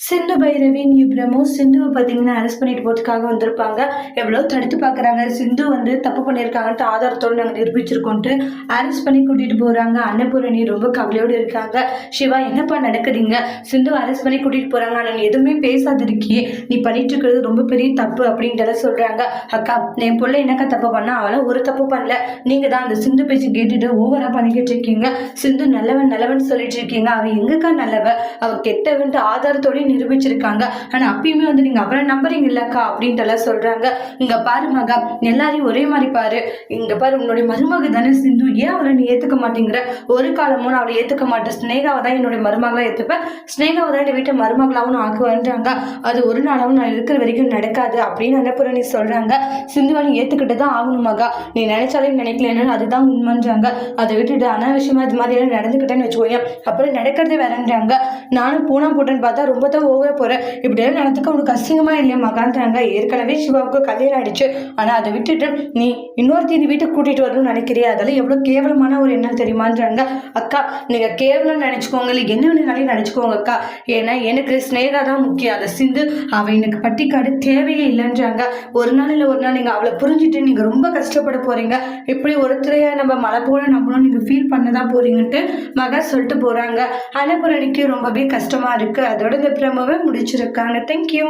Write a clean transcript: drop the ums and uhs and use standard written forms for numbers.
Sindhu Bhairavi promo சிந்துவை பார்த்தீங்கன்னா arrest பண்ணிட்டு போகிறதுக்காக வந்திருப்பாங்க. எவ்வளோ தடுத்து பார்க்குறாங்க. சிந்து வந்து தப்பு பண்ணியிருக்காங்கன்ட்டு ஆதாரத்தோடு நாங்கள் நிரூபிச்சிருக்கோன்ட்டு அரெஸ்ட் பண்ணி கூட்டிகிட்டு போகிறாங்க. அன்னபூரணி ரொம்ப கவலையோடு இருக்காங்க. சிவா, என்னப்பா நடக்குதுங்க? சிந்து அரெஸ்ட் பண்ணி கூட்டிகிட்டு போகிறாங்க, ஆனால் நீ எதுவுமே பேசாதிருக்கியே, நீ பண்ணிட்டு இருக்கிறது ரொம்ப பெரிய தப்பு அப்படின்றத சொல்கிறாங்க. அக்கா, என் பிள்ளை என்னக்கா தப்பு பண்ணா? அவளை ஒரு தப்பு பண்ணல. நீங்கள் தான் அந்த சிந்து பேச்சு கேட்டுட்டு ஓவராக பண்ணிக்கிட்டு இருக்கீங்க. சிந்து நல்லவன் நல்லவன் சொல்லிட்டு இருக்கீங்க. அவள் எங்கக்கா நல்லவ? அவள் கெட்டவன்ட்டு ஆதாரத்தோட நிரூபிச்சிருக்காங்க. ஆனா அப்பயுமே வந்து நீங்க அவரை நம்புறீங்க இல்லக்கா அப்படின்ட்டு எல்லாம் சொல்றாங்க. இங்க பாரு மகா, எல்லாரையும் ஒரே மாதிரி பாரு. இங்க பாரு, உன்னுடைய மருமக தானே சிந்து, ஏன் அவளை நீ ஏத்துக்க மாட்டேங்கிற? ஒரு காலமும் நான் அவளை ஏத்துக்க மாட்டேன். ஸ்னேகாவை தான் என்னுடைய மருமகளா ஏத்துப்பேன். ஸ்னேகாவை தான் இந்த வீட்டை மருமகளாவும் ஆக்குவேன்றாங்க. அது ஒரு நாளாவும் நான் இருக்கிற வரைக்கும் நடக்காது அப்படின்னு அன்னபூரணி சொல்றாங்க. சிந்துவை நீ ஏத்துக்கிட்டு தான் ஆகணும் மகா. நீ நினைச்சாலே நினைக்கலன்னு அதுதான் உண்மைன்றாங்க. அதை விட்டுட்டு அனாவசியமா இது மாதிரி எல்லாம் நடந்துக்கிட்டேன்னு வச்சுக்கோங்க, அப்புறம் நடக்கிறதே வேறன்றாங்க. நானும் பூனா போட்டேன்னு பார்த்தா ரொம்ப தான் ஓவர போகிறேன். இப்படியெல்லாம் நடந்துக்க உனக்கு அசிங்கமா இல்லையா மகான்றாங்க. ஏற்கனவே சிவாவுக்கு கல்யாணம் ஆயிடுச்சு. ஆனால் அதை விட்டுட்டு நீ இன்னொருத்தி இந்த வீட்டுக்கு கூட்டிகிட்டு வரணும்னு நினைக்கிறியா? அதெல்லாம் எவ்வளோ கேவலமான ஒரு எண்ணம் தெரியுமான்றாங்க. அக்கா, நீங்கள் கேவலம் நினச்சிக்கோங்க, இல்லை என்ன வேணுனாலும் நினச்சிக்கோங்க அக்கா. ஏன்னா எனக்கு ஸ்னேகா தான் முக்கியம். அதை சிந்து அவள் எனக்கு பட்டிக்காடு தேவையே இல்லைன்றாங்க. ஒரு நாள் இல்லை ஒரு நாள் நீங்கள் அவளை புரிஞ்சுட்டு நீங்கள் ரொம்ப கஷ்டப்பட போகிறீங்க. இப்படி ஒருத்தரையா நம்ம மழை போல நம்பணும் நீங்கள் ஃபீல் பண்ண தான் போகிறீங்கன்ட்டு மகா சொல்லிட்டு போகிறாங்க. அன்னபூரணிக்கு ரொம்பவே கஷ்டமாக இருக்குது. அதோட இந்த பிரமவை முடிச்சிருக்காங்க. தேங்க்யூ.